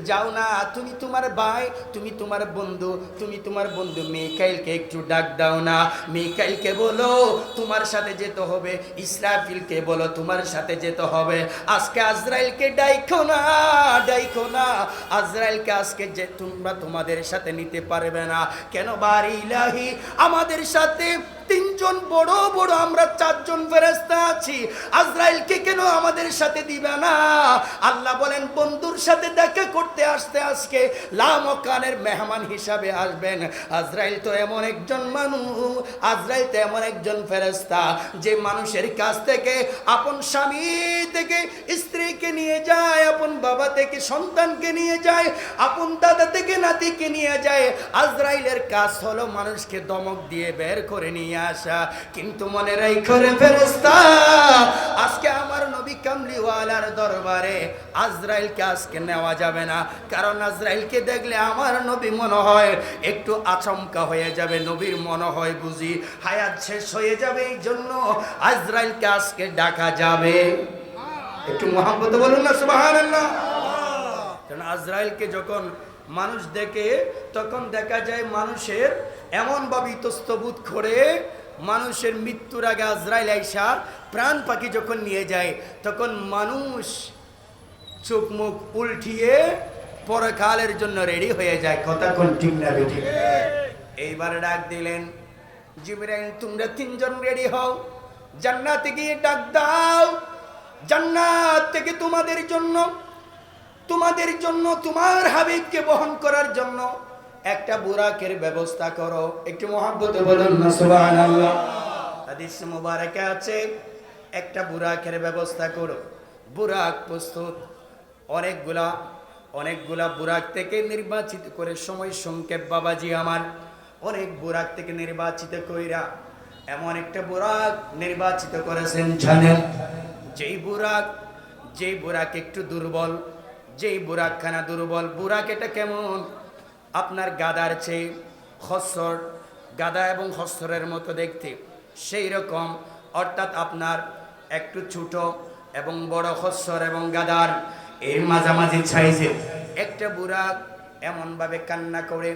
যাও না, তুমি তোমার ভাই, তুমি তোমার বন্ধু, তুমি তোমার বন্ধু মিকাইলকে একটু ডাক দাও না। মিকাইলকে বলো তোমার সাথে যেতে হবে, ইসরাফিলকে বলো তোমার সাথে যেতে হবে। আজকে আজরাইলকে ডাইখো না, ডাইখো না। আজরাইলকে আজকে যে তোমরা তোমাদের সাথে নিতে পারবে না। কেন? বাড়ি ইলাহি, আমাদের সাথে তিনজন বড় বড়, আমরা চারজন ফেরেশতা আছি, আজরাইলকে কেন আমাদের সাথে দিবে না? আল্লাহ বলেন বন্ধুর সাথে দেখা করতে আসতে আজকে লামকানের মেহমান হিসাবে আসবেন। আজরাইল তো এমন একজন মানুষ, আজরাইল তো এমন একজন ফেরেশতা যে মানুষের কাছ থেকে আপন স্বামী থেকে স্ত্রীকে নিয়ে যায়, আপন বাবা থেকে সন্তানকে নিয়ে যায়, আপন দাদা থেকে নাতিকে নিয়ে যায়। আজরাইলের কাজ হলো মানুষকে দমক দিয়ে বের করে নিয়ে আসা। কিন্তু মনে রাখো রে ফেরেশতা, আজকে আমার নবী কামলিওয়ালার দরবারে আজরাইলকে আজকে নেওয়া যাবে না। কারণ আজরাইলকে দেখলে আমার নবী মনে হয় একটু আচমকা হয়ে যাবে, নবীর মনে হয় বুঝি হায়াত শেষ হয়ে যাবে, এই জন্য আজরাইলকে আজকে ডাকা যাবে। একটু মুহাব্বত বলুন না সুবহানাল্লাহ। কারণ আজরাইলকে যখন মানুষ দেখে তখন দেখা যায় মানুষের এমনভাবে ইতস্তবোধ করে, মানুষের মৃত্যুর আগে আজরাইল আইসা প্রাণ পাখি যখন নিয়ে যায় তখন মানুষ চোখ মুখ উল্টিয়ে পরকালের জন্য রেডি হয়ে যায়। কথা কোন ঠিক না বেঠিক? এইবার ডাক দিলেন জিবরাইল, তোমরা তিনজন রেডি হও, জান্নাতে গিয়ে ডাক দাও। জান্নাত থেকে তোমাদের জন্য তোমার হাবিবকে বহন করার জন্য একটা বুরাকের ব্যবস্থা করো। একটু মুহাব্বতে বলুন না সুবহানাল্লাহ। হাদিস মুবারকে আছে একটা বুরাকের ব্যবস্থা করো। বুরাক প্রস্তুত, অনেকগুলা বুরাক থেকে নির্বাচিত করে, সময় সংক্ষেপ বাবাজি আমার, অনেক বুরাক থেকে নির্বাচিত কইরা এমন একটা বুরাক নির্বাচিত করেছেন জানেন? যেই বুরাক একটু দুর্বল, যেই বুরাকখানা দুর্বল। বুরাক এটা কেমন? আপনার গাদার চেয়ে খচ্চর, গাদা এবং খচ্চরের মতো দেখতে, সেই রকম। অর্থাৎ আপনার একটু ছোট এবং বড় খচ্চর এবং গাদার এর মাঝামাঝি সাইজের একটা বুরাক এমনভাবে কান্না করে।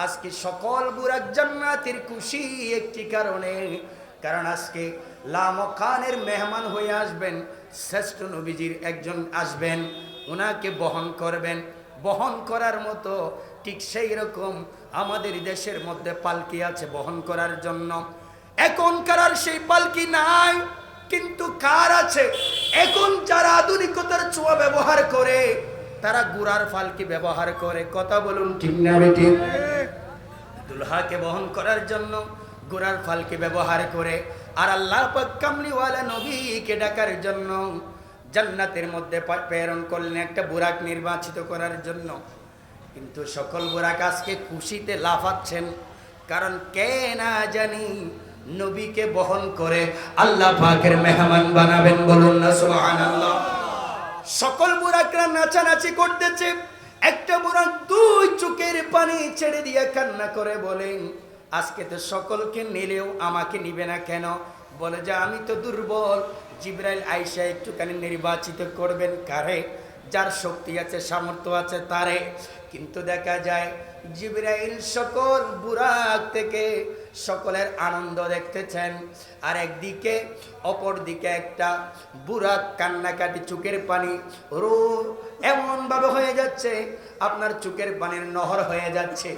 আজকে সকল বুরাক জান্নাতের খুশি একটি কারণে, কারণ আজকে লামকানের মেহমান হয়ে আসবেন, শ্রেষ্ঠ নবীজির একজন আসবেন, ওনাকে বহন করবেন। বহন করার মতো ঠিক সেই রকম আমাদের দেশের মধ্যে পালকি আছে বহন করার জন্য। এখনকার আর সেই পালকি নাই, কিন্তু কার আছে? এখন যারা আধুনিকতার ছোঁয়া ব্যবহার করে তারা গুড়ার পালকি ব্যবহার করে। কথা বলুন ঠিক না বেঠিক? দুলহাকে বহন করার জন্য গুড়ার পালকি ব্যবহার করে। আর আল্লাহ পাক কামলিওয়ালা নবীকে ডাকার জন্য জান্নাতের মধ্যে প্রেরণ করলেন একটা বুরাক নির্বাচিত করার জন্য। কিন্তু সকল বুরাক আজকে খুশিতে লাফাচ্ছেন, কারণ কে না জানি নবীকে বহন করে আল্লাহ পাকের মেহমান বানাবেন। বলুন না সুবহানাল্লাহ। সকল বুরাকরা নাচানাচি করতেছে। একটা বুরাক দুই চোখের পানি ছেড়ে দিয়ে কান্না করে বলেন, আজকে তো সকলকে নিলেও আমাকে নিবে না কেন? বলে যে আমি তো দুর্বল। জিবরাইল আয়েশা একটুখানি নির্বাচিত করবেন কারে? যার শক্তি আছে, সামর্থ্য আছে তারে। কিন্তু দেখা যায় জিবরাইল সকল বুরাক থেকে সকলের আনন্দ দেখতেছেন, আর একদিকে অপর দিকে একটা বুরাক কান্নাকাটি, চোখের পানি এমন ভাবে হয়ে যাচ্ছে, আপনার চোখের পানির নহর হয়ে যাচ্ছে।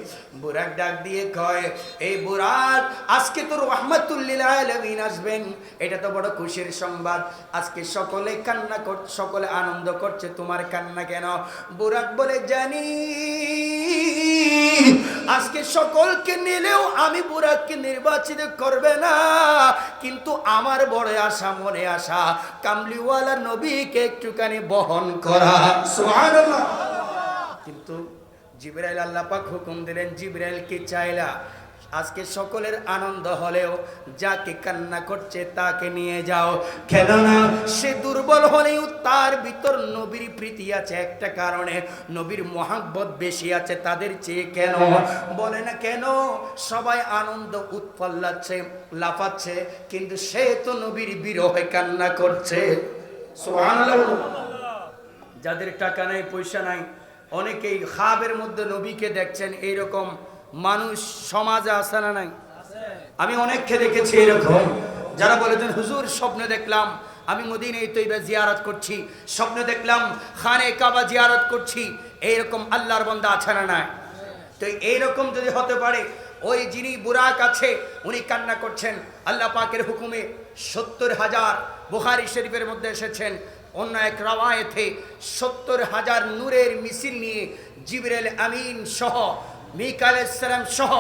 বুরাক ডাক দিয়ে কয়, এই বুরাক, আজকে তো রাহমাতুল লিল আলামিন আসবেন, এটা তো বড় খুশির সংবাদ। আজকে সকলে কান্না করছে, সকলে আনন্দ করছে, তোমার কান্না কেন? বুরাক বলে, জানি আজকে সকলকে নিলেও আমি বুরাককে নির্বাচিত করবে না, কিন্তু আমার বড় আশা, মনে আশা, কামলিওয়ালা নবীকে একটুখানি বহন করা। সুবহানাল্লাহ। কিন্তু জিবরাইল, আল্লাহ পাক হুকুম দিলেন, জিবরাইলকে চাইলা আজকে সকলের আনন্দ হলেও যাকে কান্না করছে তাকে নিয়ে যাও। কেননা সে দুর্বল হলেও তার ভিতর নবীর প্রীতি আছে একটা কারণে, নবীর মহাব্বত বেশি আছে তাদের চেয়ে। কেন? বলে না কেন? সবাই আনন্দ উৎফুল্লাচ্ছে, লাফাচ্ছে, কিন্তু সে তো নবীর বিরহে কান্না করছে। সুবহানাল্লাহ। যাদের টাকা নাই, পয়সা নাই, অনেকেই খাবের মধ্যে নবীকে দেখছেন, এইরকম মানুষ সমাজে আছে না নাই? আমি অনেককে দেখেছি এরকম, যারা বলেছেন হুজুর স্বপ্নে দেখলাম আমি মদিনায়ে তৈবা জিয়ারত করছি, স্বপ্নে দেখলাম খানে কাবা জিয়ারত করছি। এইরকম আল্লাহর বান্দা আছে না নাই? তো এইরকম যদি হতে পারে, ওই যিনি বুরাক আছে উনি কান্না করছেন আল্লাহ পাকের হুকুমে 70,000, বুখারী শরীফের মধ্যে এসেছেন অন্য এক রাওয়ায়েতে 70,000 নূরের মিছিল নিয়ে জিবরাইল আমিন সহ, মিকাইল আলাইহিস সালাম সহ,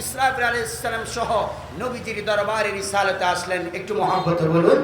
ইসরাফিল আলাইহিস সালাম সহ নবীজির দরবারে রিসালাতে আসলেন। একটু মহব্বতে বলুন।